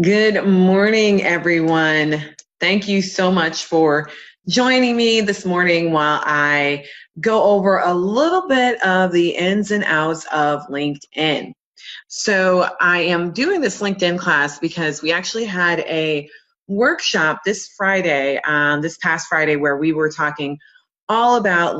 Good morning, everyone. Thank you so much for joining me this morning while I go over a little bit of the ins and outs of LinkedIn. So I am doing this LinkedIn class because we actually had a workshop this past Friday, where we were talking all about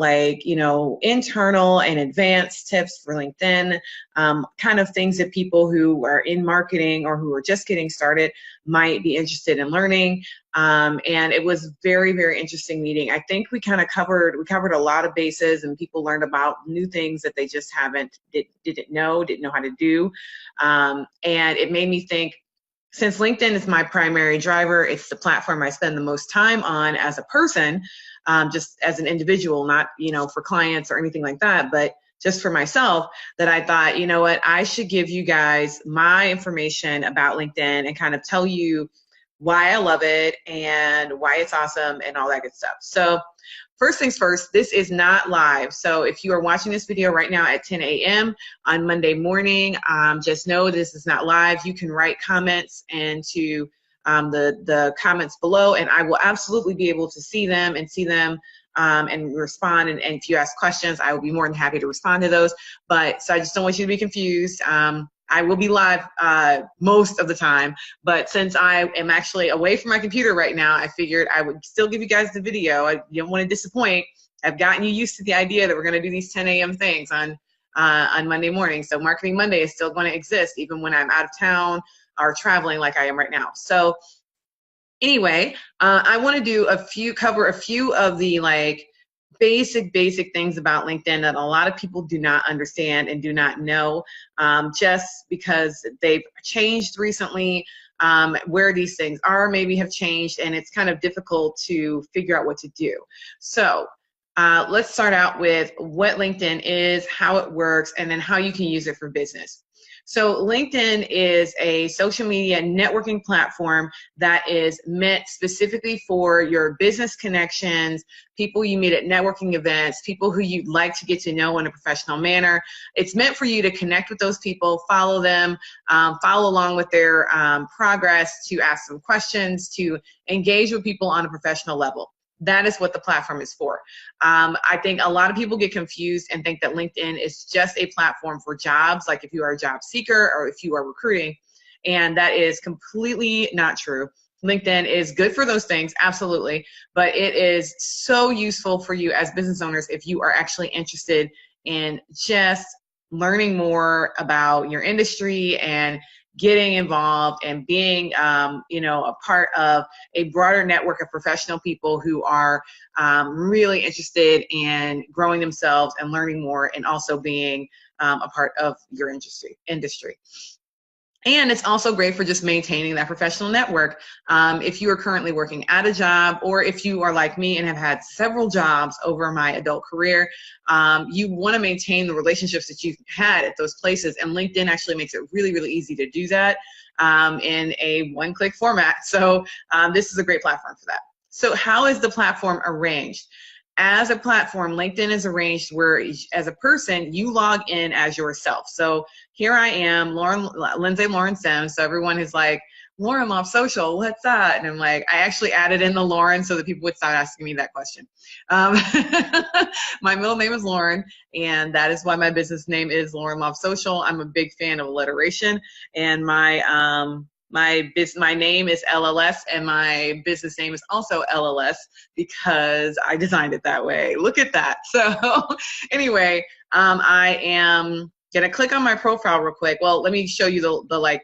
internal and advanced tips for LinkedIn, kind of things that people who are in marketing or who are just getting started might be interested in learning. And it was very, very interesting meeting. I think we covered a lot of bases, and people learned about new things that they just didn't know how to do. And it made me think, since LinkedIn is my primary driver, it's the platform I spend the most time on as a person, just as an individual, not, for clients or anything like that, but just for myself, that I thought, you know what, I should give you guys my information about LinkedIn and kind of tell you why I love it and why it's awesome and all that good stuff. So first things first, this is not live. So if you are watching this video right now at 10 a.m. on Monday morning, just know this is not live. You can write comments into the comments below, and I will absolutely be able to see them and respond. And if you ask questions, I will be more than happy to respond to those. So I just don't want you to be confused. I will be live most of the time, but since I am actually away from my computer right now, I figured I would still give you guys the video. I don't want to disappoint. I've gotten you used to the idea that we're going to do these 10 a.m. things on Monday morning. So Marketing Monday is still going to exist even when I'm out of town or traveling like I am right now. So anyway, I want to cover a few of the basic things about LinkedIn that a lot of people do not understand and do not know, just because they've changed recently, where these things are maybe have changed, and it's kind of difficult to figure out what to do. So let's start out with what LinkedIn is, how it works, and then how you can use it for business. So LinkedIn is a social media networking platform that is meant specifically for your business connections, people you meet at networking events, people who you'd like to get to know in a professional manner. It's meant for you to connect with those people, follow them, follow along with their progress, to ask them questions, to engage with people on a professional level. That is what the platform is for. I think a lot of people get confused and think that LinkedIn is just a platform for jobs, like if you are a job seeker or if you are recruiting, and that is completely not true. LinkedIn is good for those things, absolutely, but it is so useful for you as business owners if you are actually interested in just learning more about your industry and getting involved and being, a part of a broader network of professional people who are really interested in growing themselves and learning more, and also being a part of your industry. And it's also great for just maintaining that professional network. If you are currently working at a job, or if you are like me and have had several jobs over my adult career, you want to maintain the relationships that you've had at those places. And LinkedIn actually makes it really, really easy to do that in a one-click format. So this is a great platform for that. So how is the platform arranged? As a platform, LinkedIn is arranged where, as a person, you log in as yourself. So here I am, Lindsay Lauren Sims. So everyone is like, Lauren Love Social, what's that? And I'm like, I actually added in the Lauren so that people would start asking me that question. My middle name is Lauren, and that is why my business name is Lauren Love Social. I'm a big fan of alliteration, and my name is LLS, and my business name is also LLS because I designed it that way. Look at that. So anyway, I am gonna click on my profile real quick. Well, let me show you the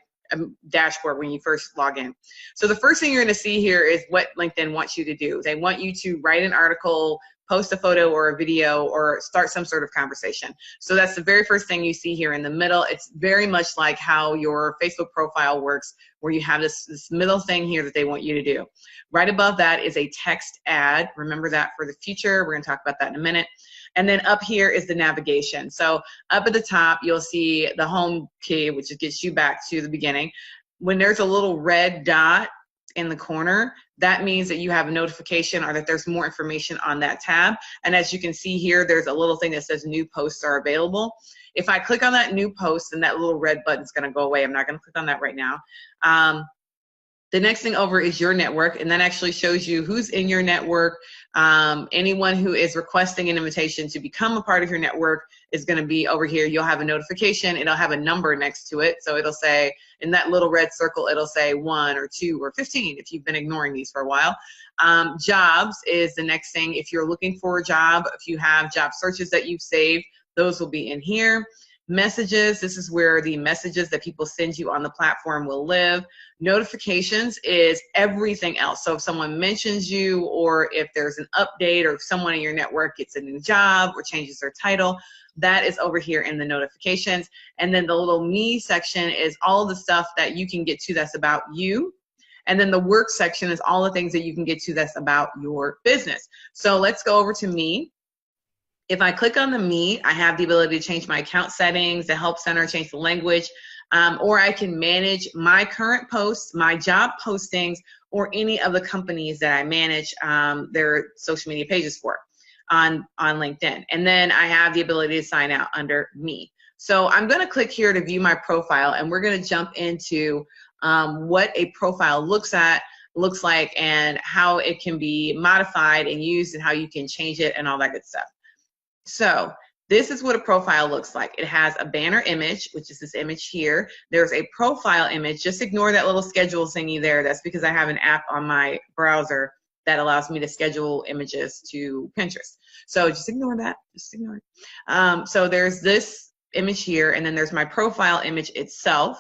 dashboard when you first log in. So the first thing you're gonna see here is what LinkedIn wants you to do. They want you to write an article, post a photo or a video, or start some sort of conversation. So that's the very first thing you see here in the middle. It's very much like how your Facebook profile works, where you have this middle thing here that they want you to do. Right above that is a text ad. Remember that for the future. We're going to talk about that in a minute. And then up here is the navigation. So up at the top, you'll see the home key, which gets you back to the beginning. When there's a little red dot in the corner, that means that you have a notification or that there's more information on that tab. And as you can see here, there's a little thing that says new posts are available. If I click on that new post, then that little red button is going to go away. I'm not going to click on that right now. The next thing over is your network, and that actually shows you who's in your network. Anyone who is requesting an invitation to become a part of your network is going to be over here. You'll have a notification. It'll have a number next to it. So it'll say, in that little red circle, it'll say 1 or 2 or 15 if you've been ignoring these for a while. Jobs is the next thing. If you're looking for a job, if you have job searches that you've saved, those will be in here. Messages, this is where the messages that people send you on the platform will live. Notifications is everything else. So if someone mentions you, or if there's an update, or if someone in your network gets a new job or changes their title, that is over here in the notifications. And then the little me section is all the stuff that you can get to that's about you. And then the work section is all the things that you can get to that's about your business. So let's go over to me. If I click on the me, I have the ability to change my account settings, the help center, change the language, or I can manage my current posts, my job postings, or any of the companies that I manage their social media pages for on LinkedIn. And then I have the ability to sign out under me. So I'm going to click here to view my profile, and we're going to jump into what a profile looks like, and how it can be modified and used, and how you can change it and all that good stuff. So this is what a profile looks like. It has a banner image, which is this image here. There's a profile image. Just ignore that little schedule thingy there. That's because I have an app on my browser that allows me to schedule images to Pinterest. So just ignore that. Just ignore it. So there's this image here, and then there's my profile image itself.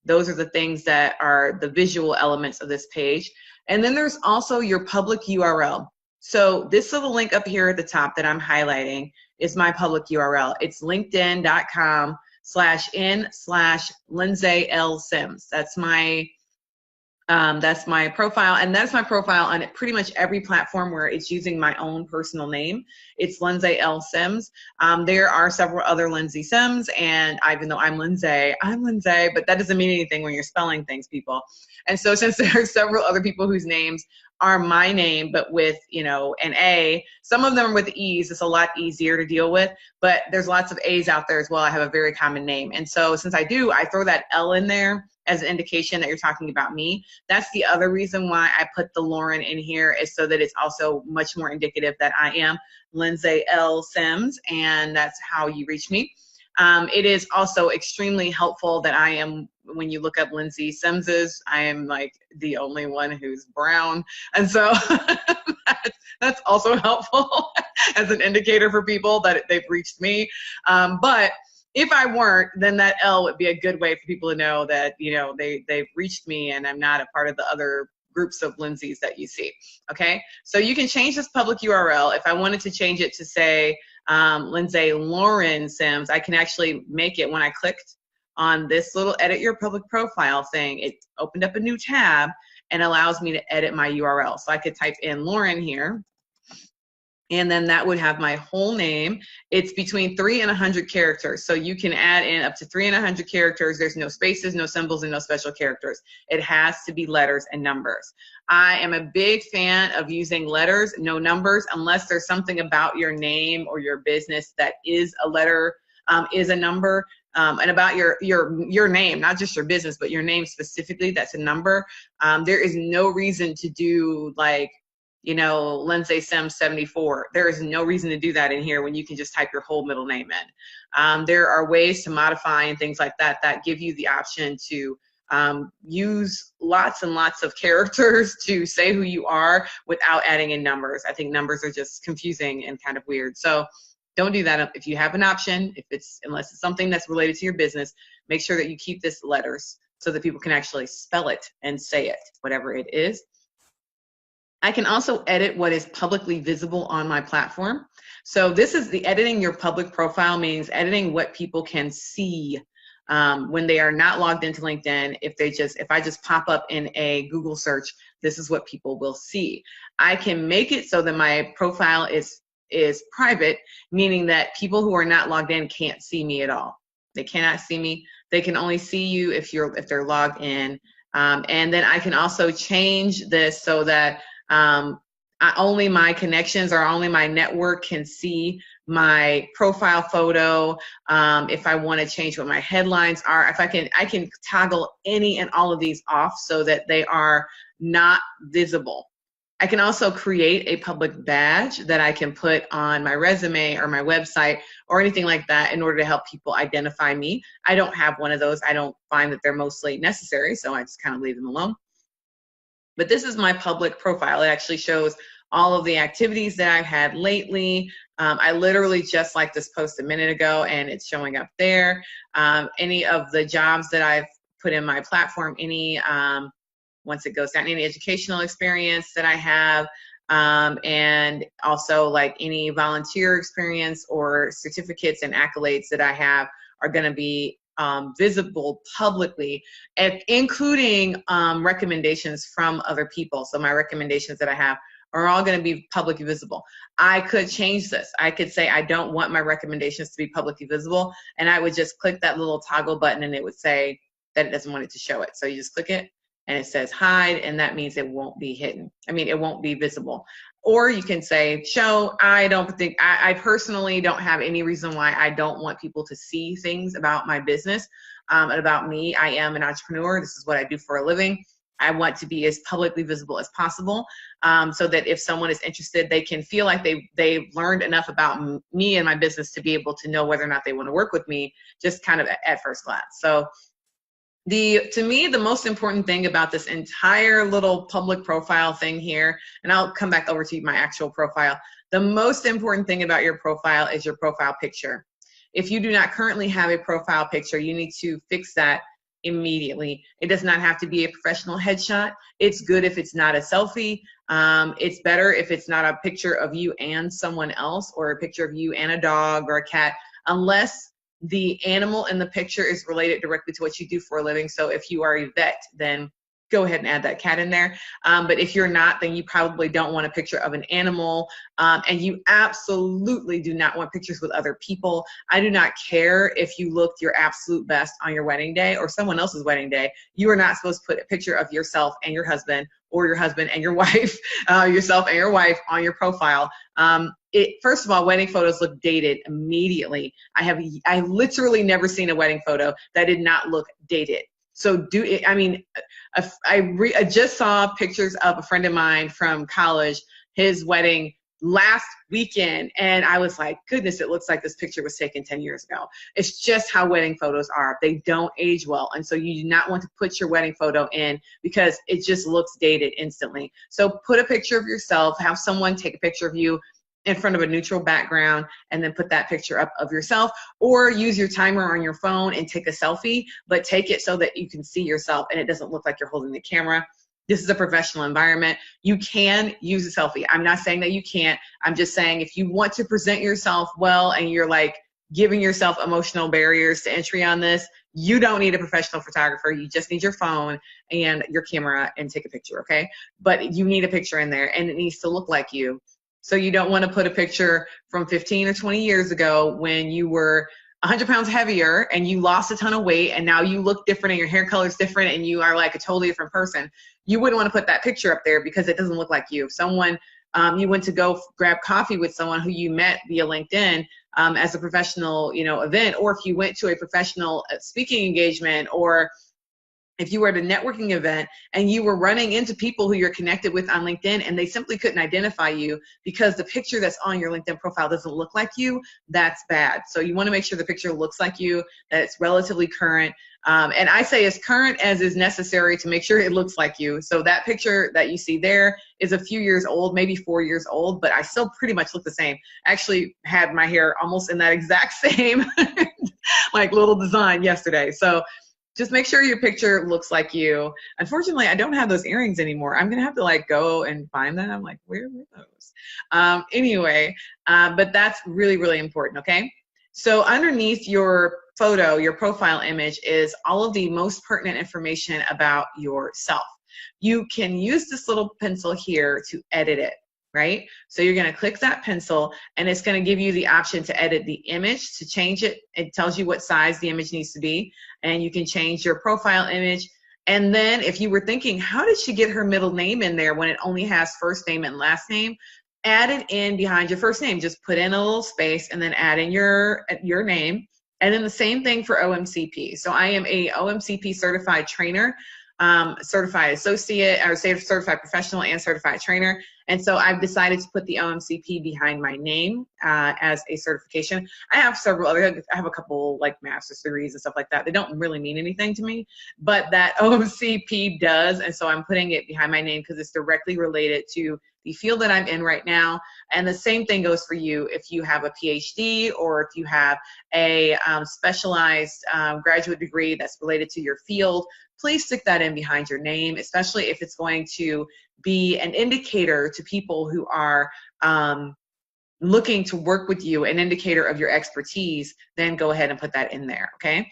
Those are the things that are the visual elements of this page. And then there's also your public URL. So this little link up here at the top that I'm highlighting is my public URL. It's linkedin.com/n/Lindsay L. Sims. That's my profile, and that's my profile on pretty much every platform where it's using my own personal name. It's Lindsay L. Sims. There are several other Lindsay Sims, and even though I'm Lindsay, but that doesn't mean anything when you're spelling things, people. And so since there are several other people whose names are my name, but with, an A, some of them are with E's. It's a lot easier to deal with, but there's lots of A's out there as well. I have a very common name. And so since I throw that L in there as an indication that you're talking about me. That's the other reason why I put the Lauren in here, is so that it's also much more indicative that I am Lindsay L. Sims, and that's how you reach me. It is also extremely helpful that I am, when you look up Lindsay Sims's, I am like the only one who's brown. And so that's also helpful as an indicator for people that they've reached me. But if I weren't, then that L would be a good way for people to know that, they've reached me and I'm not a part of the other groups of Lindsays that you see. Okay, so you can change this public URL. If I wanted to change it to say Lindsay Lauren Sims, I can actually make it. When I clicked on this little edit your public profile thing, it opened up a new tab and allows me to edit my URL. So I could type in Lauren here, and then that would have my whole name. It's between 3 and 100 characters. So you can add in up to 3 and 100 characters. There's no spaces, no symbols, and no special characters. It has to be letters and numbers. I am a big fan of using letters, no numbers, unless there's something about your name or your business that is a letter, is a number, and about your name, not just your business, but your name specifically, that's a number. There is no reason to do like, Lindsay Sims 74. There is no reason to do that in here when you can just type your whole middle name in. There are ways to modify and things like that that give you the option to use lots and lots of characters to say who you are without adding in numbers. I think numbers are just confusing and kind of weird. So don't do that. If you have an option, unless it's something that's related to your business, make sure that you keep this letters so that people can actually spell it and say it, whatever it is. I can also edit what is publicly visible on my platform. So this is the editing your public profile, means editing what people can see when they are not logged into LinkedIn. If I just pop up in a Google search, this is what people will see. I can make it so that my profile is private, meaning that people who are not logged in can't see me at all. They cannot see me. They can only see you if they're logged in. And then I can also change this so that only my connections or only my network can see my profile photo. If I want to change what my headlines are, if I can toggle any and all of these off so that they are not visible. I can also create a public badge that I can put on my resume or my website or anything like that in order to help people identify me. I don't have one of those. I don't find that they're mostly necessary, so I just kind of leave them alone. But this is my public profile. It actually shows all of the activities that I've had lately. I literally just like this post a minute ago, and it's showing up there. Any of the jobs that I've put in my platform, once it goes down, any educational experience that I have, and also like any volunteer experience or certificates and accolades that I have are going to be visible publicly, including recommendations from other people. So my recommendations that I have are all going to be publicly visible. I could change this. I could say I don't want my recommendations to be publicly visible, and I would just click that little toggle button and it would say that it doesn't want it to show it. So you just click it and it says hide, and that means it won't be hidden. I mean, it won't be visible. Or you can say show. I personally don't have any reason why I don't want people to see things about my business and about me. I am an entrepreneur. This is what I do for a living. I want to be as publicly visible as possible, so that if someone is interested, they can feel like they've learned enough about me and my business to be able to know whether or not they want to work with me, just kind of at first glance. So to me, the most important thing about this entire little public profile thing here, and I'll come back over to my actual profile, the most important thing about your profile is your profile picture. If you do not currently have a profile picture, you need to fix that immediately. It does not have to be a professional headshot. It's good if it's not a selfie. It's better if it's not a picture of you and someone else, or a picture of you and a dog or a cat, unless the animal in the picture is related directly to what you do for a living. So if you are a vet, then go ahead and add that cat in there. But if you're not, then you probably don't want a picture of an animal. And you absolutely do not want pictures with other people. I do not care if you looked your absolute best on your wedding day or someone else's wedding day. You are not supposed to put a picture of yourself and your husband, or your husband and your wife, yourself and your wife on your profile. First of all, wedding photos look dated immediately. I literally never seen a wedding photo that did not look dated. So I just saw pictures of a friend of mine from college, his wedding last weekend, and I was like, goodness, it looks like this picture was taken 10 years ago. It's just how wedding photos are. They don't age well. And so you do not want to put your wedding photo in because it just looks dated instantly. So put a picture of yourself, have someone take a picture of you in front of a neutral background, and then put that picture up of yourself, or use your timer on your phone and take a selfie, but take it so that you can see yourself and it doesn't look like you're holding the camera. This is a professional environment. You can use a selfie. I'm not saying that you can't. I'm just saying if you want to present yourself well and you're like giving yourself emotional barriers to entry on this, you don't need a professional photographer. You just need your phone and your camera and take a picture, okay? But you need a picture in there, and it needs to look like you. So you don't want to put a picture from 15 or 20 years ago when you were 100 pounds heavier and you lost a ton of weight and now you look different and your hair color is different and you are like a totally different person. You wouldn't want to put that picture up there because it doesn't look like you. If someone, you went to go grab coffee with someone who you met via LinkedIn as a professional, event, or if you went to a professional speaking engagement, or if you were at a networking event and you were running into people who you're connected with on LinkedIn and they simply couldn't identify you because the picture that's on your LinkedIn profile doesn't look like you, that's bad. So you want to make sure the picture looks like you, that it's relatively current. And I say as current as is necessary to make sure it looks like you. So that picture that you see there is a few years old, maybe 4 years old, but I still pretty much look the same. I actually had my hair almost in that exact same like little design yesterday. So just make sure your picture looks like you. Unfortunately, I don't have those earrings anymore. I'm going to have to go and find them. I'm like, where were those? Anyway, but that's really, really important, okay? So underneath your photo, your profile image, is all of the most pertinent information about yourself. You can use this little pencil here to edit it, right? So you're going to click that pencil and it's going to give you the option to edit the image, to change it. It tells you what size the image needs to be, and you can change your profile image. And then if you were thinking, how did she get her middle name in there when it only has first name and last name? Add it in behind your first name. Just put in a little space and then add in your name. And then the same thing for OMCP. So I am a OMCP certified trainer, certified associate, or certified professional and certified trainer. And so I've decided to put the OMCP behind my name as a certification. I have several other, I have a couple like master's degrees and stuff like that. They don't really mean anything to me, but that OMCP does. And so I'm putting it behind my name because it's directly related to the field that I'm in right now. And the same thing goes for you if you have a PhD or if you have a specialized graduate degree that's related to your field. Please stick that in behind your name, especially if it's going to be an indicator to people who are looking to work with you, an indicator of your expertise. Then go ahead and put that in there, okay?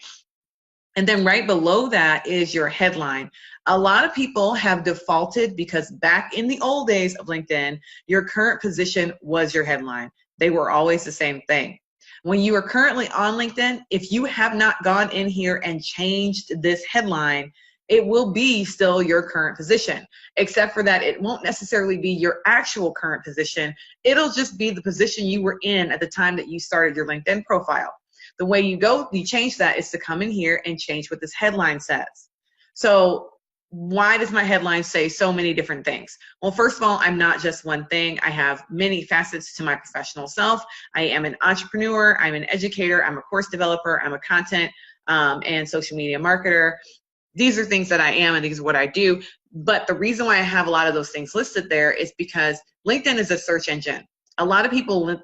And then right below that is your headline. A lot of people have defaulted because back in the old days of LinkedIn, your current position was your headline. They were always the same thing. When you are currently on LinkedIn, if you have not gone in here and changed this headline, it will be still your current position, except for that it won't necessarily be your actual current position. It'll just be the position you were in at the time that you started your LinkedIn profile. The way you change that is to come in here and change what this headline says. So why does my headline say so many different things? Well, first of all, I'm not just one thing. I have many facets to my professional self. I am an entrepreneur. I'm an educator. I'm a course developer. I'm a content and social media marketer. These are things that I am and these are what I do. But the reason why I have a lot of those things listed there is because LinkedIn is a search engine. A lot of people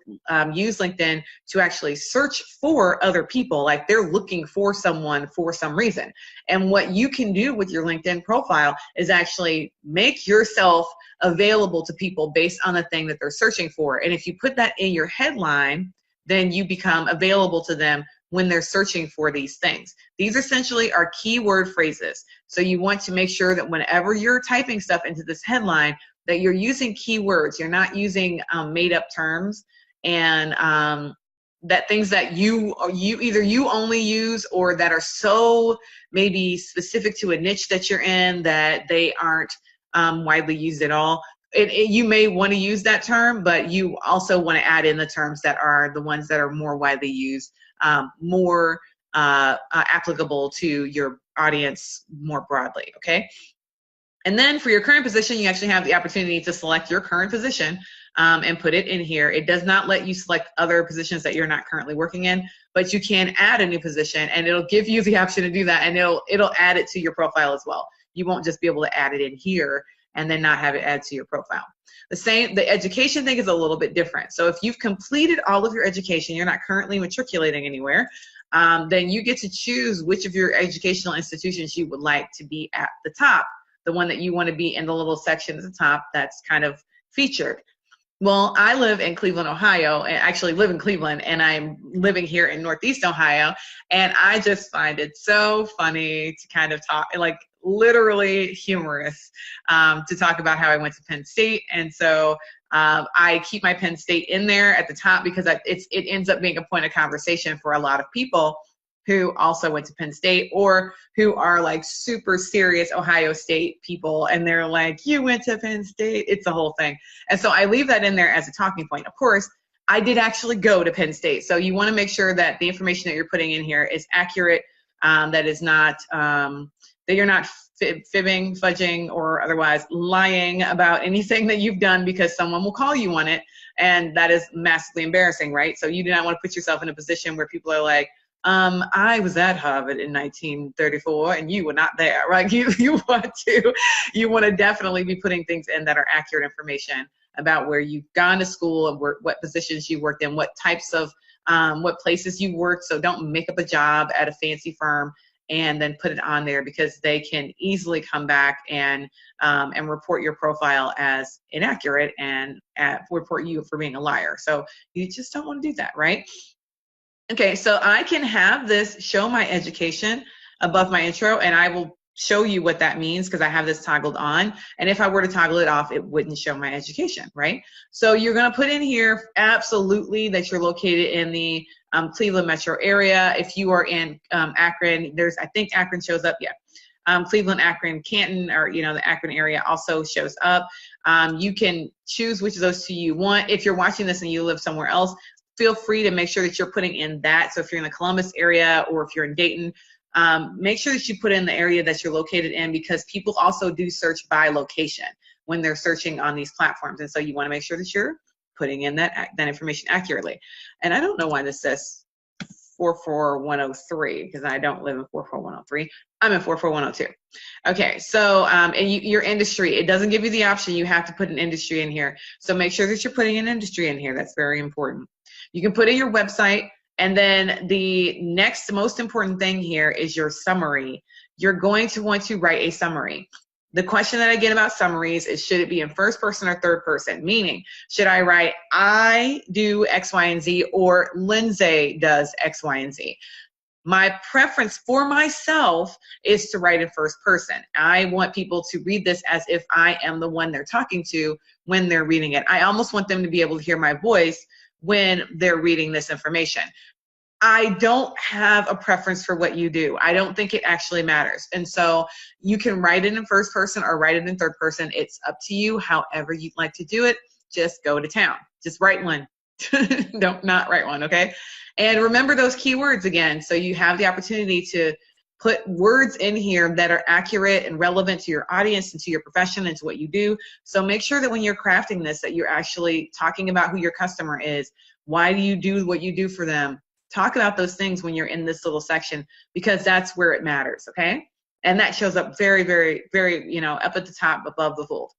use LinkedIn to actually search for other people, like they're looking for someone for some reason. And what you can do with your LinkedIn profile is actually make yourself available to people based on the thing that they're searching for. And if you put that in your headline, then you become available to them when they're searching for these things. These essentially are keyword phrases. So you want to make sure that whenever you're typing stuff into this headline, that you're using keywords. You're not using made up terms and that things that you either you only use or that are so maybe specific to a niche that you're in that they aren't widely used at all. You may want to use that term, but you also want to add in the terms that are the ones that are more widely used, more applicable to your audience more broadly, okay? And then for your current position, you actually have the opportunity to select your current position and put it in here. It does not let you select other positions that you're not currently working in, but you can add a new position and it'll give you the option to do that, and it'll add it to your profile as well. You won't just be able to add it in here and then not have it add to your profile. The education thing is a little bit different. So if you've completed all of your education, you're not currently matriculating anywhere, then you get to choose which of your educational institutions you would like to be at the top, the one that you want to be in the little section at the top that's kind of featured. Well, I live in Cleveland, Ohio, and actually live in Cleveland, and I'm living here in Northeast Ohio, and I just find it so funny to kind of talk, like literally humorous, to talk about how I went to Penn State. And so I keep my Penn State in there at the top because it ends up being a point of conversation for a lot of people who also went to Penn State or who are like super serious Ohio State people. And they're like, you went to Penn State. It's a whole thing. And so I leave that in there as a talking point. Of course, I did actually go to Penn State. So you want to make sure that the information that you're putting in here is accurate, that is not, that you're not fibbing, fudging, or otherwise lying about anything that you've done, because someone will call you on it. And that is massively embarrassing, right? So you do not want to put yourself in a position where people are like, I was at Harvard in 1934 and you were not there, right? You want to definitely be putting things in that are accurate information about where you've gone to school and what positions you worked in, what types of, what places you worked. So don't make up a job at a fancy firm and then put it on there, because they can easily come back and report your profile as inaccurate and report you for being a liar. So you just don't want to do that, right? Okay, so I can have this show my education above my intro, and I will show you what that means because I have this toggled on. And if I were to toggle it off, it wouldn't show my education, right? So you're going to put in here absolutely that you're located in the Cleveland metro area. If you are in Akron, I think Akron shows up, yeah. Cleveland, Akron, Canton, or, you know, the Akron area also shows up. You can choose which of those two you want. If you're watching this and you live somewhere else, feel free to make sure that you're putting in that. So if you're in the Columbus area or if you're in Dayton, make sure that you put in the area that you're located in, because people also do search by location when they're searching on these platforms. And so you want to make sure that you're putting in that information accurately. And I don't know why this says 44103, because I don't live in 44103. I'm in 44102. Okay, so and your industry, it doesn't give you the option. You have to put an industry in here. So make sure that you're putting an industry in here. That's very important. You can put in your website, and then the next most important thing here is your summary. You're going to want to write a summary. The question that I get about summaries is, should it be in first person or third person? Meaning, should I write, I do X, Y, and Z, or Lindsay does X, Y, and Z? My preference for myself is to write in first person. I want people to read this as if I am the one they're talking to when they're reading it. I almost want them to be able to hear my voice when they're reading this information. I don't have a preference for what you do. I don't think it actually matters. And so you can write it in first person or write it in third person. It's up to you, however you'd like to do it. Just go to town. Just write one. Don't not write one, okay? And remember those keywords again. So you have the opportunity to put words in here that are accurate and relevant to your audience and to your profession and to what you do. So make sure that when you're crafting this, that you're actually talking about who your customer is. Why do you do what you do for them? Talk about those things when you're in this little section, because that's where it matters, okay? And that shows up very, very, very, you know, up at the top above the fold.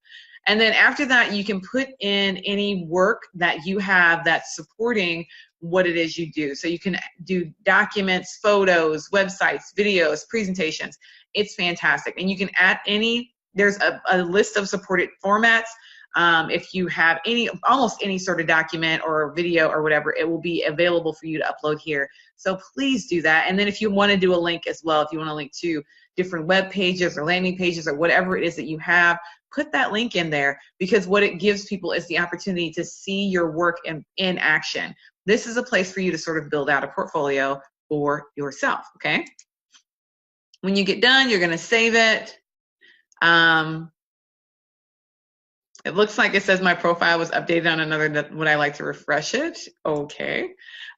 And then after that, you can put in any work that you have that's supporting what it is you do. So you can do documents, photos, websites, videos, presentations. It's fantastic. And you can add any, there's a list of supported formats. If you have almost any sort of document or video or whatever, it will be available for you to upload here. So please do that. And then if you want to do a link as well, if you want to link to different web pages or landing pages or whatever it is that you have, put that link in there, because what it gives people is the opportunity to see your work in action. This is a place for you to sort of build out a portfolio for yourself, okay? When you get done, you're going to save it. It looks like it says my profile was updated on another. Would I like to refresh it? Okay.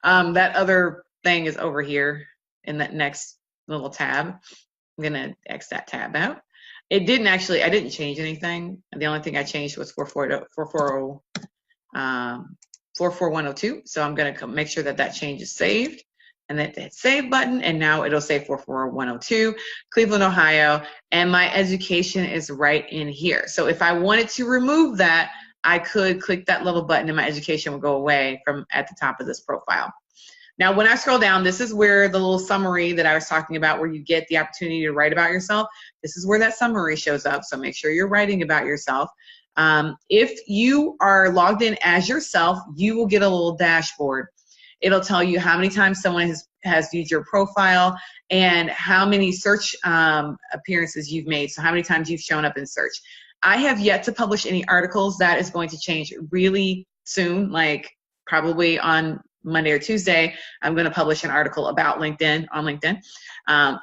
That other thing is over here in that next little tab. I'm going to X that tab out. It didn't actually, I didn't change anything. The only thing I changed was 44102. So I'm going to make sure that that change is saved. And then hit save button, and now it'll say 44102, Cleveland, Ohio, and my education is right in here. So if I wanted to remove that, I could click that little button and my education will go away from at the top of this profile. Now, when I scroll down, this is where the little summary that I was talking about, where you get the opportunity to write about yourself. This is where that summary shows up, so make sure you're writing about yourself. If you are logged in as yourself, you will get a little dashboard. It'll tell you how many times someone has viewed your profile and how many search appearances you've made, so how many times you've shown up in search. I have yet to publish any articles. That is going to change really soon, like probably on Monday or Tuesday. I'm going to publish an article about LinkedIn on LinkedIn.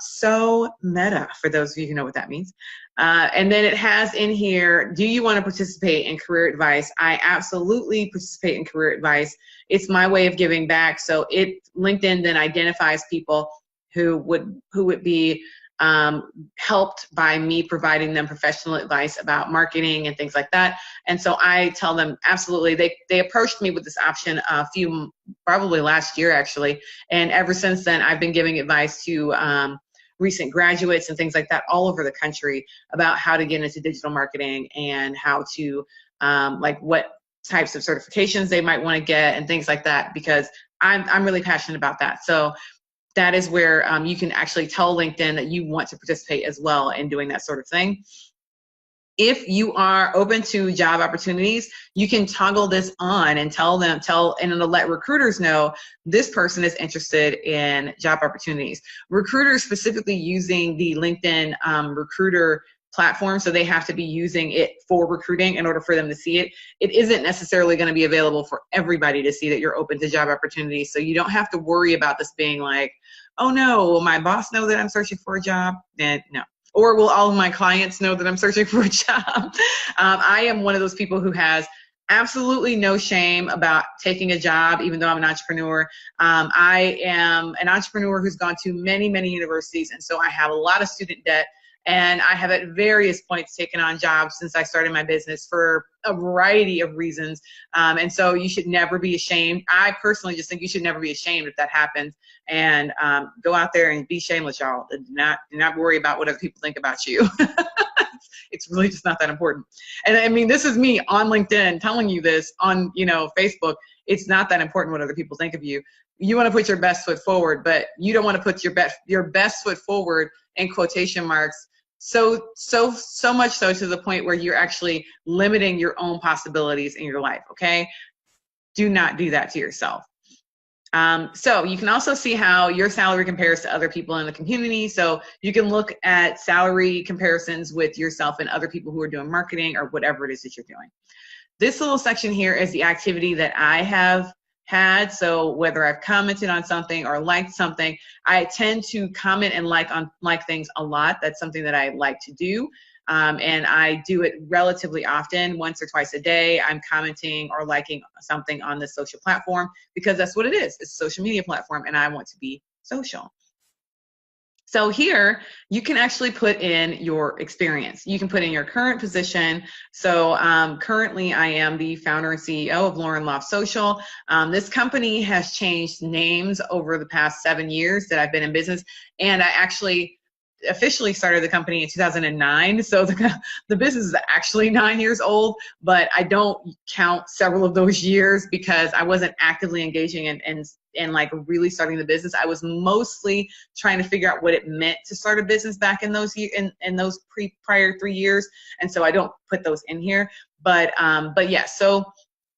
So meta, for those of you who know what that means. And then it has in here, do you want to participate in career advice? I absolutely participate in career advice. It's my way of giving back. So LinkedIn then identifies people who would be helped by me providing them professional advice about marketing and things like that. And so I tell them absolutely. They approached me with this option probably last year actually, and ever since then I've been giving advice to recent graduates and things like that all over the country about how to get into digital marketing and how to like what types of certifications they might want to get and things like that, because I'm really passionate about that. So that is where you can actually tell LinkedIn that you want to participate as well in doing that sort of thing. If you are open to job opportunities, you can toggle this on and and it'll let recruiters know this person is interested in job opportunities. Recruiters specifically using the LinkedIn recruiter platform, so they have to be using it for recruiting in order for them to see it. It isn't necessarily going to be available for everybody to see that you're open to job opportunities, so you don't have to worry about this being like, oh no, will my boss know that I'm searching for a job? And no. or will all of my clients know that I'm searching for a job? I am one of those people who has absolutely no shame about taking a job, even though I'm an entrepreneur. I am an entrepreneur who's gone to many, many universities, and so I have a lot of student debt. And I have at various points taken on jobs since I started my business for a variety of reasons. And so you should never be ashamed. I personally just think you should never be ashamed if that happens. And go out there and be shameless, y'all. Do not worry about what other people think about you. It's really just not that important. And I mean, this is me on LinkedIn telling you this on, Facebook. It's not that important what other people think of you. You want to put your best foot forward, but you don't want to put your best foot forward in quotation marks so much so to the point where you're actually limiting your own possibilities in your life. Okay, do not do that to yourself. So you can also see how your salary compares to other people in the community. So you can look at salary comparisons with yourself and other people who are doing marketing or whatever it is that you're doing. This little section here is the activity that I have had. So whether I've commented on something or liked something, I tend to comment and like things a lot. That's something that I like to do. And I do it relatively often, once or twice a day. I'm commenting or liking something on the social platform because that's what it is. It's a social media platform and I want to be social. So here you can actually put in your experience. You can put in your current position. So currently I am the founder and CEO of Lauren Loft Social. This company has changed names over the past 7 years that I've been in business. And I actually officially started the company in 2009. So the business is actually 9 years old, but I don't count several of those years because I wasn't actively engaging and like really starting the business. I was mostly trying to figure out what it meant to start a business back in those in those prior 3 years. And so I don't put those in here, but yeah, so,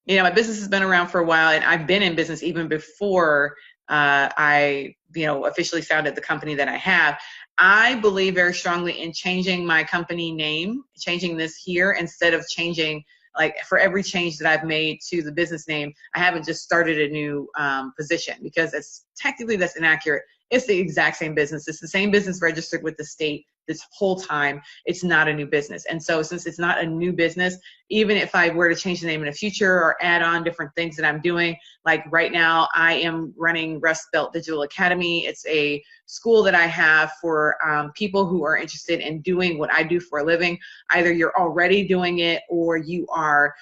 my business has been around for a while and I've been in business even before I, officially founded the company that I have. I believe very strongly in changing my company name, changing this here instead of changing, like for every change that I've made to the business name, I haven't just started a new position because that's inaccurate. It's the exact same business. It's the same business registered with the state this whole time. It's not a new business. And so since it's not a new business, even if I were to change the name in the future or add on different things that I'm doing, like right now I am running Rust Belt Digital Academy. It's a school that I have for people who are interested in doing what I do for a living. Either you're already doing it or you are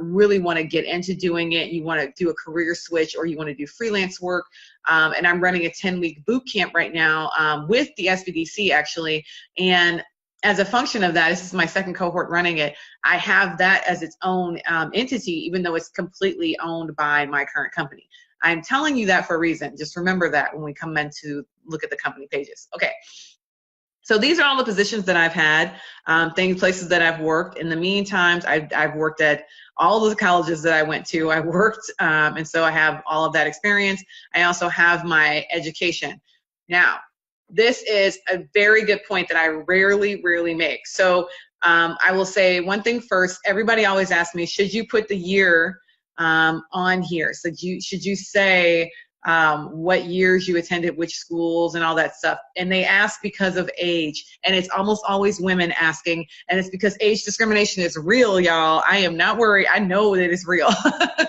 really want to get into doing it. You want to do a career switch or you want to do freelance work. And I'm running a 10-week boot camp right now with the SBDC actually. And as a function of that, this is my second cohort running it, I have that as its own entity, even though it's completely owned by my current company. I'm telling you that for a reason. Just remember that when we come in to look at the company pages. Okay. So these are all the positions that I've had, places that I've worked. In the meantime, I've worked at all of the colleges that I went to. I worked, and so I have all of that experience. I also have my education. Now, this is a very good point that I rarely make. So I will say one thing first. Everybody always asks me, should you put the year on here? So should you say what years you attended which schools and all that stuff? And they ask because of age, and it's almost always women asking, and it's because age discrimination is real, y'all. I am not worried. I know that it's real.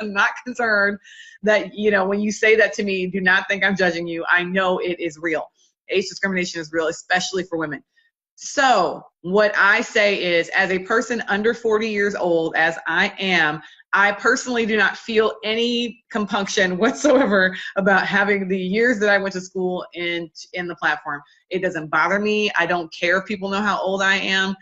I'm not concerned that, when you say that to me, do not think I'm judging you. I know it is real. Age discrimination is real, especially for women. So what I say is, as a person under 40 years old, as I am, I personally do not feel any compunction whatsoever about having the years that I went to school in the platform. It doesn't bother me. I don't care if people know how old I am.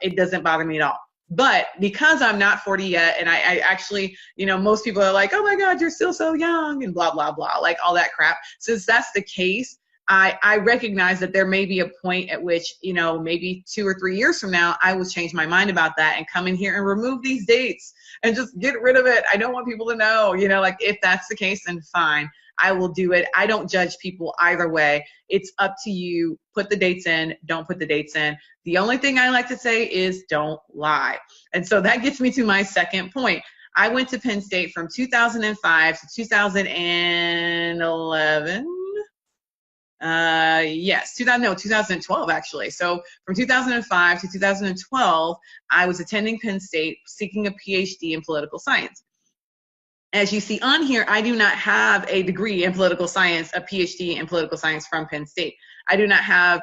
It doesn't bother me at all. But because I'm not 40 yet, and I actually, most people are like, oh my God, you're still so young and blah, blah, blah, like all that crap. Since that's the case, I recognize that there may be a point at which, maybe 2 or 3 years from now, I will change my mind about that and come in here and remove these dates and just get rid of it. I don't want people to know, like if that's the case, then fine, I will do it. I don't judge people either way. It's up to you. Put the dates in, don't put the dates in. The only thing I like to say is don't lie. And so that gets me to my second point. I went to Penn State from 2005 to 2011. Yes, 2012 actually. So from 2005 to 2012, I was attending Penn State seeking a PhD in political science. As you see on here, I do not have a degree in political science, a PhD in political science from Penn State. I do not have,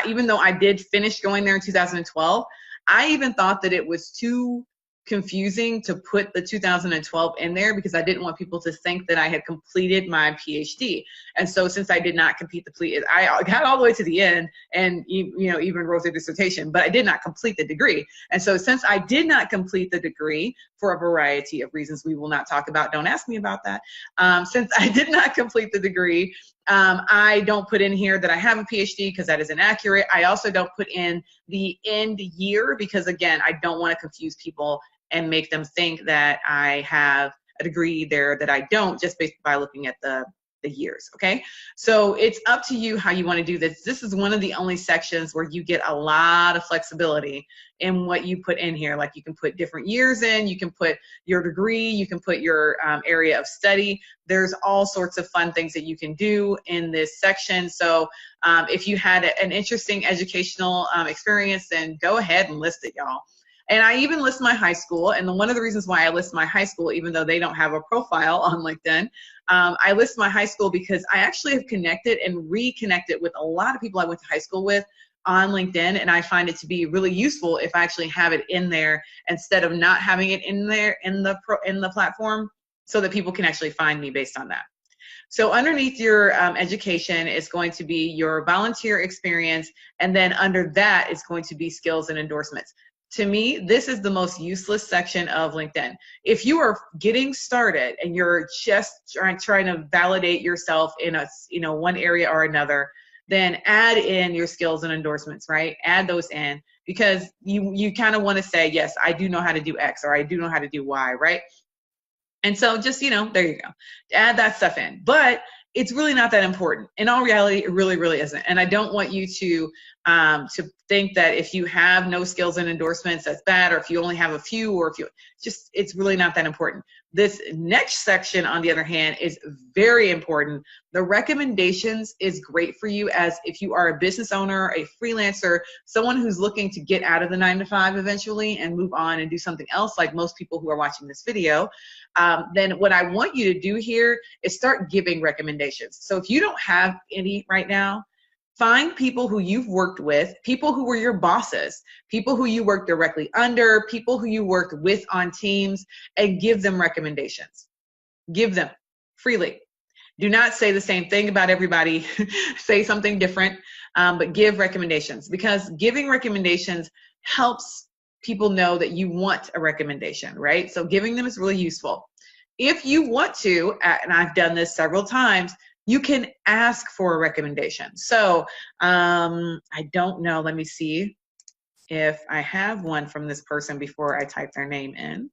even though I did finish going there in 2012, I even thought that it was too confusing to put the 2012 in there because I didn't want people to think that I had completed my PhD. And so since I did not I got all the way to the end and even wrote the dissertation, but I did not complete the degree. And so since I did not complete the degree for a variety of reasons we will not talk about, don't ask me about that. Since I did not complete the degree, I don't put in here that I have a PhD because that is inaccurate. I also don't put in the end year because, again, I don't want to confuse people and make them think that I have a degree there that I don't, just based by looking at the years, okay? So it's up to you how you want to do this. This is one of the only sections where you get a lot of flexibility in what you put in here. Like you can put different years in, you can put your degree, you can put your area of study. There's all sorts of fun things that you can do in this section. So if you had an interesting educational experience, then go ahead and list it, y'all. And I even list my high school. And one of the reasons why I list my high school, even though they don't have a profile on LinkedIn, I list my high school because I actually have connected and reconnected with a lot of people I went to high school with on LinkedIn. And I find it to be really useful if I actually have it in there instead of not having it in there in the platform so that people can actually find me based on that. So underneath your education is going to be your volunteer experience. And then under that is going to be skills and endorsements. To me, this is the most useless section of LinkedIn. If you are getting started and you're just trying to validate yourself in one area or another, then add in your skills and endorsements, right? Add those in because you kind of want to say, yes, I do know how to do X or I do know how to do Y, right? And so just, there you go. Add that stuff in. But it's really not that important. In all reality, it really, really isn't. And I don't want you to think that if you have no skills and endorsements, that's bad, or if you only have a few, or it's really not that important. This next section, on the other hand, is very important. The recommendations is great for you as if you are a business owner, a freelancer, someone who's looking to get out of the 9-to-5 eventually and move on and do something else, like most people who are watching this video. Then what I want you to do here is start giving recommendations. So if you don't have any right now, find people who you've worked with, people who were your bosses, people who you worked directly under, people who you worked with on teams, and give them recommendations. Give them freely. Do not say the same thing about everybody. Say something different, but give recommendations, because giving recommendations helps people know that you want a recommendation, right? So giving them is really useful. If you want to, and I've done this several times, you can ask for a recommendation. So I don't know, let me see if I have one from this person before I type their name in.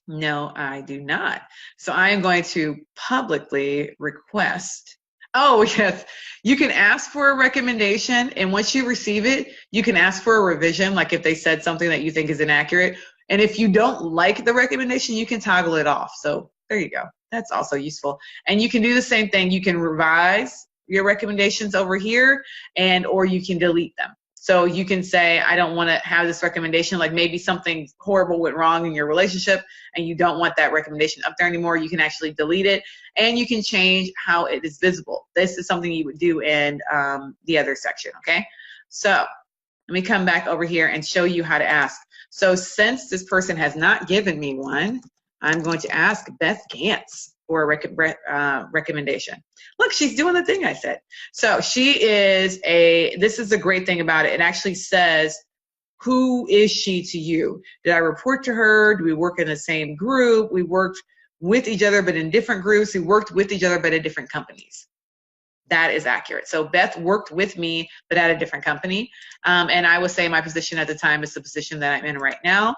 No, I do not. So I am going to publicly request. Oh, yes, you can ask for a recommendation, and once you receive it, you can ask for a revision, like if they said something that you think is inaccurate. And if you don't like the recommendation, you can toggle it off. So there you go. That's also useful. And you can do the same thing. You can revise your recommendations over here, or you can delete them. So you can say, I don't want to have this recommendation, like maybe something horrible went wrong in your relationship and you don't want that recommendation up there anymore. You can actually delete it, and you can change how it is visible. This is something you would do in the other section, okay? So let me come back over here and show you how to ask. So since this person has not given me one, I'm going to ask Beth Gantz for a recommendation. Look, she's doing the thing I said. So she is this is the great thing about it. It actually says, who is she to you? Did I report to her? Do we work in the same group? We worked with each other, but in different groups. We worked with each other, but at different companies. That is accurate. So Beth worked with me, but at a different company. And I would say my position at the time is the position that I'm in right now.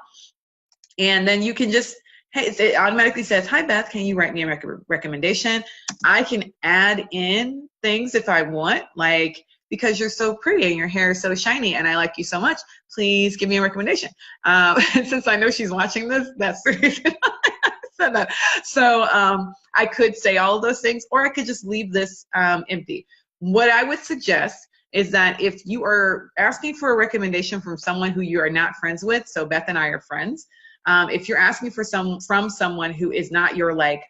And then you can just, hey, it automatically says, hi, Beth, can you write me a recommendation? I can add in things if I want, like, because you're so pretty and your hair is so shiny and I like you so much, please give me a recommendation. Since I know she's watching this, that's the reason. said that. So I could say all of those things, or I could just leave this empty. What I would suggest is that if you are asking for a recommendation from someone who you are not friends with, so Beth and I are friends, if you're asking for from someone who is not your like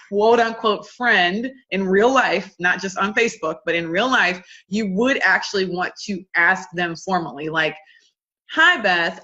quote unquote friend in real life, not just on Facebook, but in real life, you would actually want to ask them formally, like, hi, Beth.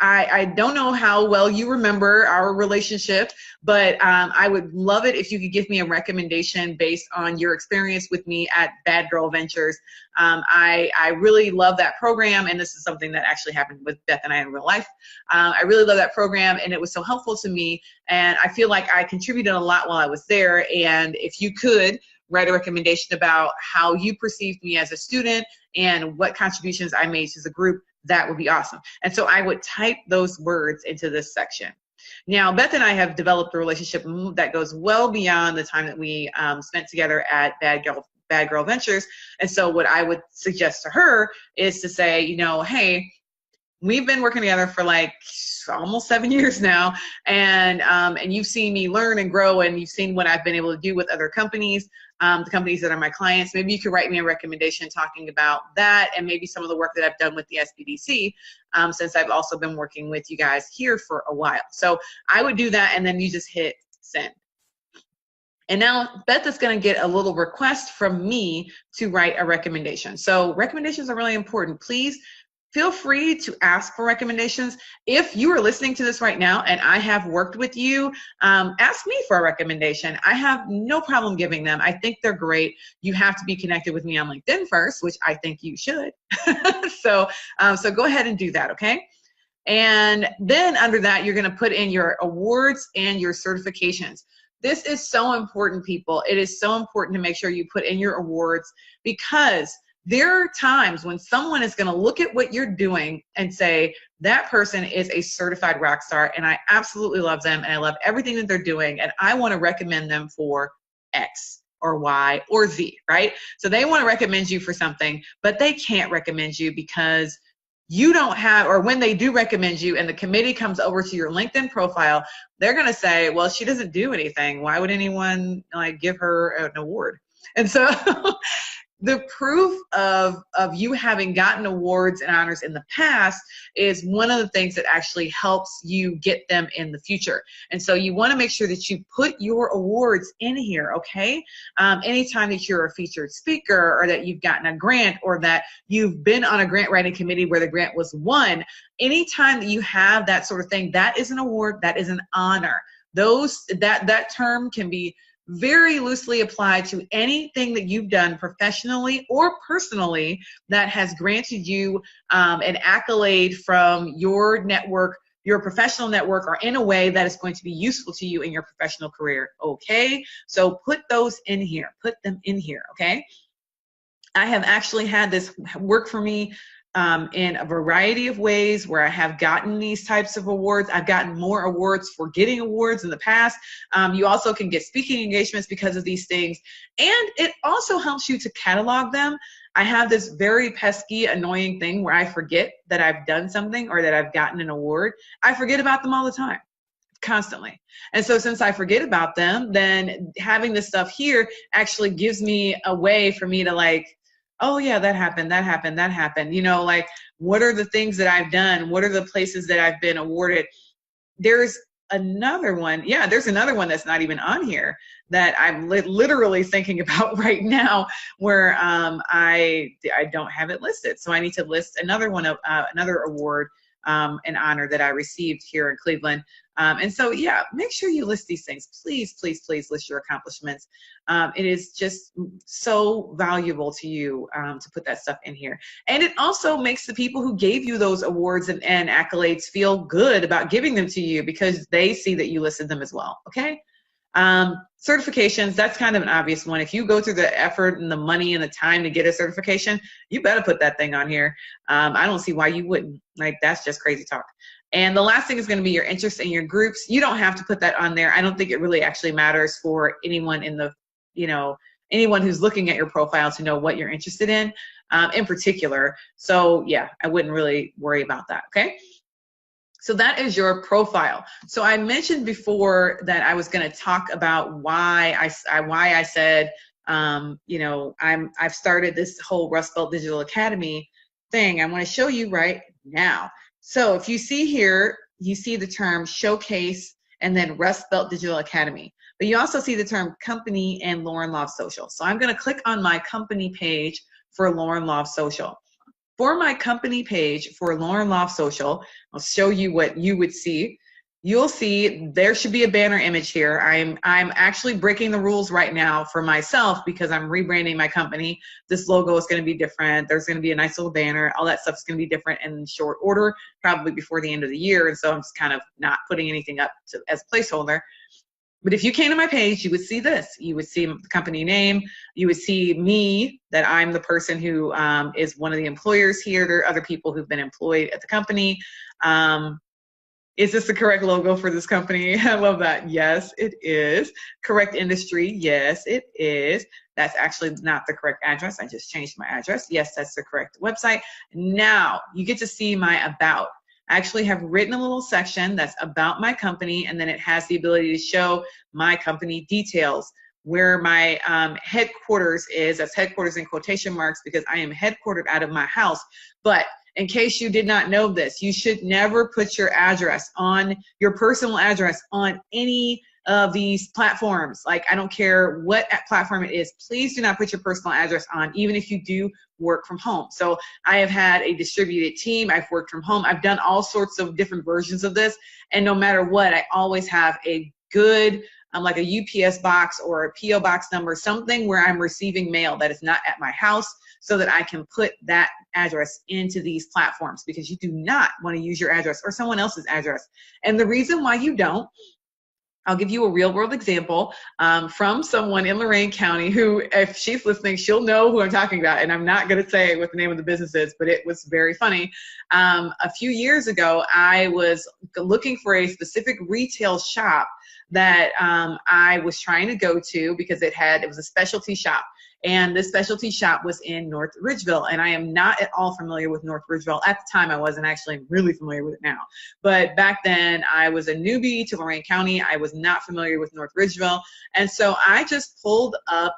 I don't know how well you remember our relationship, but I would love it if you could give me a recommendation based on your experience with me at Bad Girl Ventures. I really love that program, and this is something that actually happened with Beth and I in real life. I really love that program, and it was so helpful to me, and I feel like I contributed a lot while I was there, and if you could write a recommendation about how you perceived me as a student and what contributions I made to the group, that would be awesome. And so I would type those words into this section. Now, Beth and I have developed a relationship that goes well beyond the time that we spent together at Bad Girl Ventures. And so what I would suggest to her is to say, hey, we've been working together for like almost 7 years now, and you've seen me learn and grow, and you've seen what I've been able to do with other companies, the companies that are my clients. Maybe you could write me a recommendation talking about that, and maybe some of the work that I've done with the SBDC, since I've also been working with you guys here for a while. So I would do that, and then you just hit send. And now Beth is going to get a little request from me to write a recommendation. So recommendations are really important. Please feel free to ask for recommendations. If you are listening to this right now and I have worked with you, ask me for a recommendation. I have no problem giving them. I think they're great. You have to be connected with me on LinkedIn first, which I think you should. So go ahead and do that, okay? And then under that, you're going to put in your awards and your certifications. This is so important, people. It is so important to make sure you put in your awards, because there are times when someone is going to look at what you're doing and say, that person is a certified rock star, and I absolutely love them, and I love everything that they're doing, and I want to recommend them for X or Y or Z, right? So they want to recommend you for something, but they can't recommend you because you don't have, or when they do recommend you and the committee comes over to your LinkedIn profile, they're going to say, well, she doesn't do anything. Why would anyone like give her an award? And so the proof of you having gotten awards and honors in the past is one of the things that actually helps you get them in the future. And so you want to make sure that you put your awards in here, okay? Anytime that you're a featured speaker, or that you've gotten a grant, or that you've been on a grant writing committee where the grant was won, anytime that you have that sort of thing, that is an award, that is an honor. That term can be very loosely applied to anything that you've done professionally or personally that has granted you an accolade from your network, your professional network, or in a way that is going to be useful to you in your professional career. Okay, so put those in here, put them in here. Okay, I have actually had this work for me in a variety of ways where I have gotten these types of awards. I've gotten more awards for getting awards in the past. You also can get speaking engagements because of these things. And it also helps you to catalog them. I have this very pesky, annoying thing where I forget that I've done something or that I've gotten an award. I forget about them all the time, constantly. And so since I forget about them, then having this stuff here actually gives me a way for me to like, oh yeah, that happened. Like, what are the things that I've done? What are the places that I've been awarded? There's another one. Yeah, there's another one that's not even on here that I'm literally thinking about right now, where I don't have it listed. So I need to list another one of another award and honor that I received here in Cleveland. And so, yeah, make sure you list these things. Please, please, please list your accomplishments. It is just so valuable to you to put that stuff in here. And it also makes the people who gave you those awards and accolades feel good about giving them to you, because they see that you listed them as well, okay? Certifications, that's kind of an obvious one. If you go through the effort and the money and the time to get a certification, you better put that thing on here. I don't see why you wouldn't. Like, that's just crazy talk. And the last thing is going to be your interest in your groups. You don't have to put that on there. I don't think it really actually matters for anyone in the, anyone who's looking at your profile to know what you're interested in particular. So yeah, I wouldn't really worry about that, okay? So that is your profile. So I mentioned before that I was going to talk about why I said, you know, I've started this whole Rust Belt Digital Academy thing. I want to show you right now. So if you see here, you see the term showcase and then Rust Belt Digital Academy. But you also see the term company and Lauren Love Social. So I'm going to click on my company page for Lauren Love Social. For my company page for Lauren Love Social, I'll show you what you would see. You'll see there should be a banner image here. I'm actually breaking the rules right now for myself because I'm rebranding my company. This logo is going to be different. There's going to be a nice little banner. All that stuff is going to be different in short order, probably before the end of the year. And so I'm just kind of not putting anything up as a placeholder. But if you came to my page, you would see this. You would see the company name. You would see me, that I'm the person who is one of the employers here. There are other people who've been employed at the company. Is this the correct logo for this company? I love that. Yes, it is. Correct industry? Yes, it is. That's actually not the correct address. I just changed my address. Yes, that's the correct website. Now you get to see my about. I actually have written a little section that's about my company, and then it has the ability to show my company details, where my headquarters is. That's headquarters in quotation marks because I am headquartered out of my house. But in case you did not know this, you should never put your address on, your personal address, on any of these platforms. Like, I don't care what platform it is, please do not put your personal address on, even if you do work from home. So I have had a distributed team. I've worked from home. I've done all sorts of different versions of this. And no matter what, I always have a good, like a UPS box or a PO box number, something where I'm receiving mail that is not at my house, so that I can put that address into these platforms, because you do not want to use your address or someone else's address. And the reason why you don't, I'll give you a real world example from someone in Lorain County who, if she's listening, she'll know who I'm talking about. And I'm not going to say what the name of the business is, but it was very funny. A few years ago, I was looking for a specific retail shop that I was trying to go to because it was a specialty shop. And this specialty shop was in North Ridgeville. And I am not at all familiar with North Ridgeville. At the time, I wasn't. Actually really familiar with it now. But back then, I was a newbie to Lorain County. I was not familiar with North Ridgeville. And so I just pulled up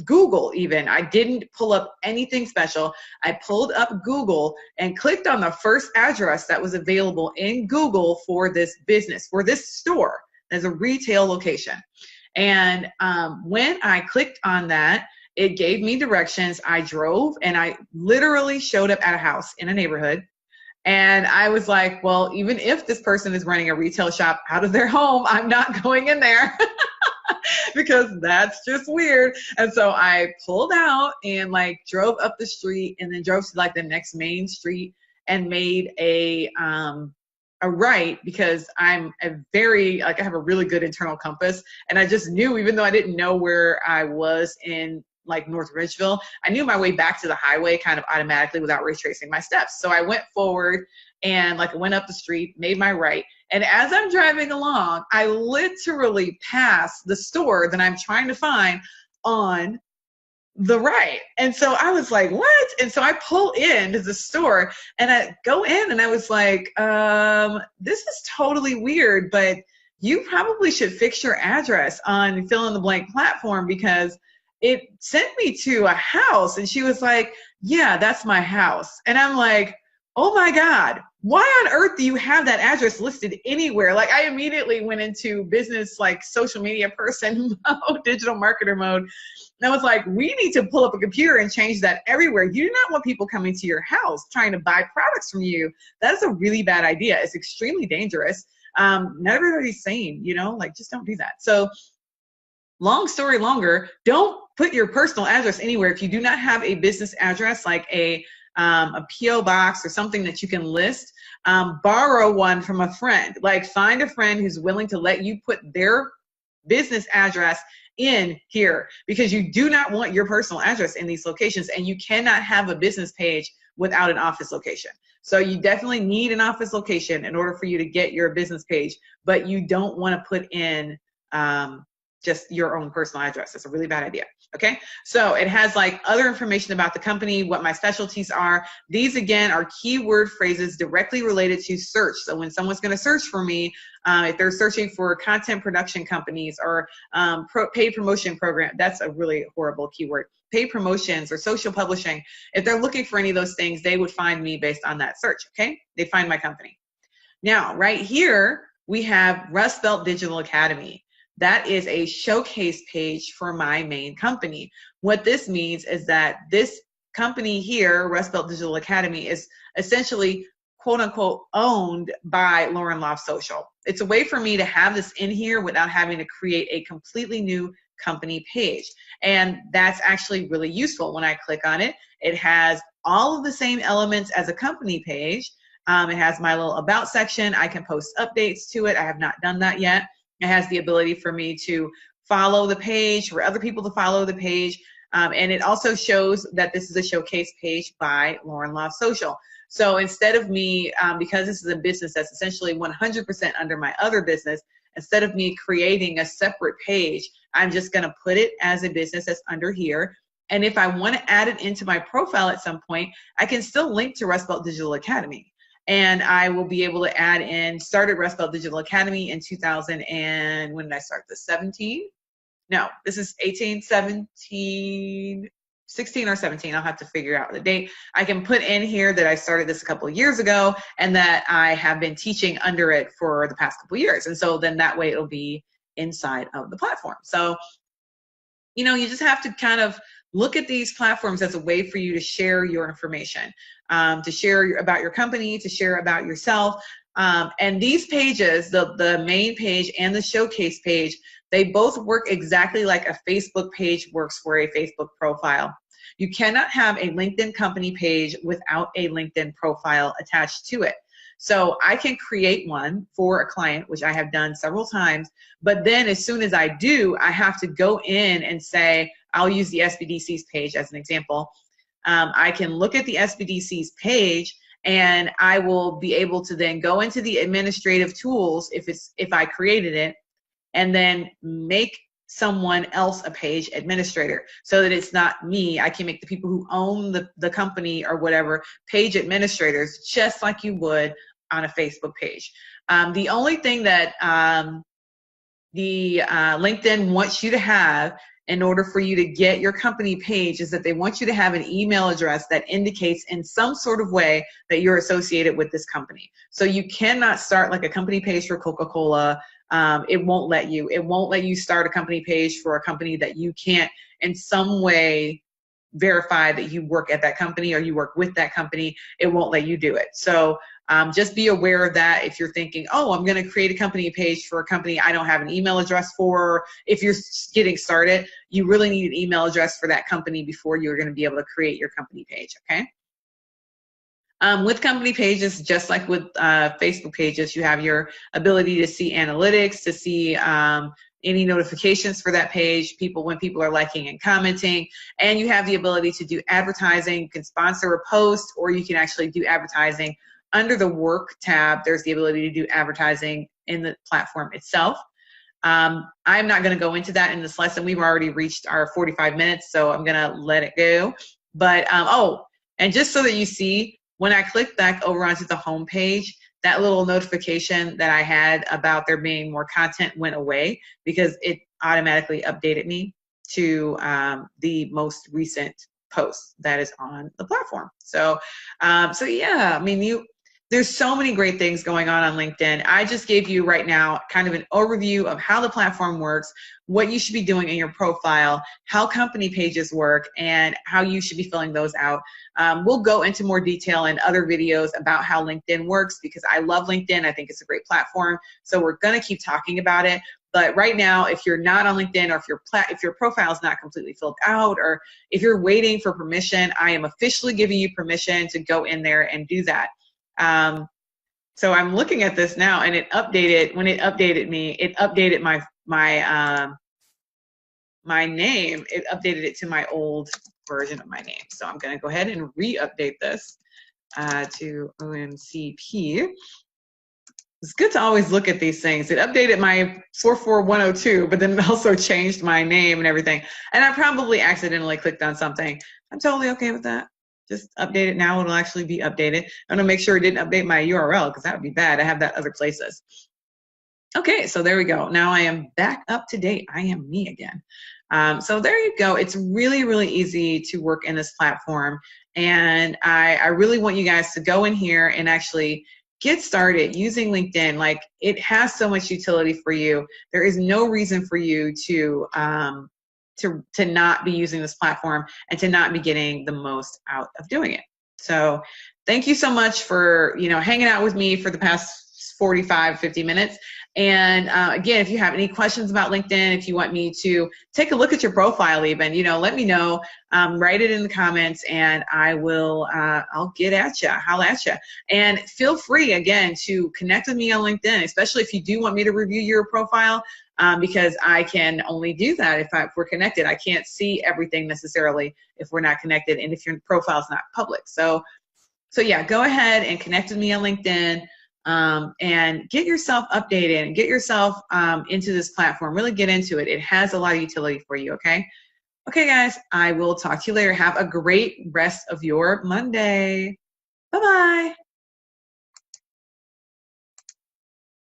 Google even. I didn't pull up anything special. I pulled up Google and clicked on the first address that was available in Google for this business, for this store as a retail location. And when I clicked on that, it gave me directions. I drove and I literally showed up at a house in a neighborhood. And I was like, well, even if this person is running a retail shop out of their home, I'm not going in there because that's just weird. And so I pulled out and like drove up the street and then drove to like the next main street and made a right, because I'm I have a really good internal compass. And I just knew, even though I didn't know where I was in like North Ridgeville, I knew my way back to the highway kind of automatically without retracing my steps. So I went forward and like went up the street, made my right. And as I'm driving along, I literally passed the store that I'm trying to find on the right. And so I was like, what? And so I pull into the store and I go in and I was like, this is totally weird, but you probably should fix your address on fill in the blank platform, because it sent me to a house. And she was like, yeah, that's my house. And I'm like, oh my God, why on earth do you have that address listed anywhere? Like, I immediately went into business, like social media person mode, digital marketer mode. And I was like, we need to pull up a computer and change that everywhere. You do not want people coming to your house trying to buy products from you. That is a really bad idea. It's extremely dangerous. Not everybody's sane, you know, like just don't do that. So long story longer, don't put your personal address anywhere. If you do not have a business address, like a PO box or something that you can list, borrow one from a friend. Like, find a friend who's willing to let you put their business address in here, because you do not want your personal address in these locations, and you cannot have a business page without an office location. So you definitely need an office location in order for you to get your business page, but you don't want to put in just your own personal address. It's a really bad idea. Okay, so it has like other information about the company, what my specialties are. These again are keyword phrases directly related to search. So when someone's going to search for me, if they're searching for content production companies or paid promotion program, that's a really horrible keyword. Paid promotions or social publishing. If they're looking for any of those things, they would find me based on that search. Okay, they find my company. Now, right here, we have Rust Belt Digital Academy. That is a showcase page for my main company. What this means is that this company here, Rust Belt Digital Academy, is essentially quote unquote owned by Lauren Loft Social. It's a way for me to have this in here without having to create a completely new company page. And that's actually really useful. When I click on it, it has all of the same elements as a company page. It has my little about section. I can post updates to it. I have not done that yet. It has the ability for me to follow the page, for other people to follow the page. And it also shows that this is a showcase page by Lauren Loft Social. So instead of me, because this is a business that's essentially 100% under my other business, instead of me creating a separate page, I'm just going to put it as a business that's under here. And if I want to add it into my profile at some point, I can still link to Rust Belt Digital Academy. And I will be able to add in, started Rust Belt Digital Academy in 2000 and when did I start this? 17? No, this is 18, 17, 16 or 17. I'll have to figure out the date. I can put in here that I started this a couple of years ago and that I have been teaching under it for the past couple of years. And so then that way it'll be inside of the platform. So, you know, you just have to kind of look at these platforms as a way for you to share your information, to share about your company, to share about yourself. And these pages, the main page and the showcase page, they both work exactly like a Facebook page works for a Facebook profile. You cannot have a LinkedIn company page without a LinkedIn profile attached to it. So I can create one for a client, which I have done several times, but then as soon as I do, I have to go in and say, I'll use the SBDC's page as an example. I can look at the SBDC's page and I will be able to then go into the administrative tools if I created it, and then make someone else a page administrator so that it's not me. I can make the people who own the company or whatever page administrators, just like you would on a Facebook page. The only thing that LinkedIn wants you to have in order for you to get your company page is that they want you to have an email address that indicates in some sort of way that you're associated with this company. So you cannot start like a company page for Coca-Cola. It won't let you. It won't let you start a company page for a company that you can't in some way verify that you work at that company or you work with that company. It won't let you do it. So just be aware of that if you're thinking, oh, I'm going to create a company page for a company I don't have an email address for. If you're getting started, you really need an email address for that company before you're going to be able to create your company page, okay? With company pages, just like with Facebook pages, you have your ability to see analytics, to see any notifications for that page, when people are liking and commenting, and you have the ability to do advertising. You can sponsor a post, or you can actually do advertising. Under the work tab, there's the ability to do advertising in the platform itself. I'm not going to go into that in this lesson. We've already reached our 45 minutes, so I'm going to let it go. But, and just so that you see, when I click back over onto the home page, that little notification that I had about there being more content went away because it automatically updated me to the most recent post that is on the platform. So yeah, I mean, there's so many great things going on LinkedIn. I just gave you right now kind of an overview of how the platform works, what you should be doing in your profile, how company pages work, and how you should be filling those out. We'll go into more detail in other videos about how LinkedIn works because I love LinkedIn. I think it's a great platform. So we're going to keep talking about it. But right now, if you're not on LinkedIn, or if your profile is not completely filled out, or if you're waiting for permission, I am officially giving you permission to go in there and do that. So I'm looking at this now, and it updated. When it updated me, it updated my name. It updated it to my old version of my name. So I'm going to go ahead and re-update this to OMCP. It's good to always look at these things. It updated my 44102, but then it also changed my name and everything. And I probably accidentally clicked on something. I'm totally okay with that. Just update it now. It'll actually be updated. I'm going to make sure it didn't update my URL because that would be bad. I have that other places. Okay, so there we go. Now I am back up to date. I am me again. So there you go. It's really, really easy to work in this platform. And I really want you guys to go in here and actually get started using LinkedIn. Like, it has so much utility for you. There is no reason for you to not be using this platform and to not be getting the most out of doing it. So thank you so much for, hanging out with me for the past 45, 50 minutes. And again, if you have any questions about LinkedIn, if you want me to take a look at your profile even, let me know, write it in the comments, and I will, I'll get at you, holla at you. And feel free, again, to connect with me on LinkedIn, especially if you do want me to review your profile, because I can only do that if we're connected. I can't see everything necessarily if we're not connected and if your profile is not public. So yeah, go ahead and connect with me on LinkedIn. And get yourself updated and get yourself into this platform. Really get into it. It has a lot of utility for you, okay? Okay, guys, I will talk to you later. Have a great rest of your Monday. Bye-bye.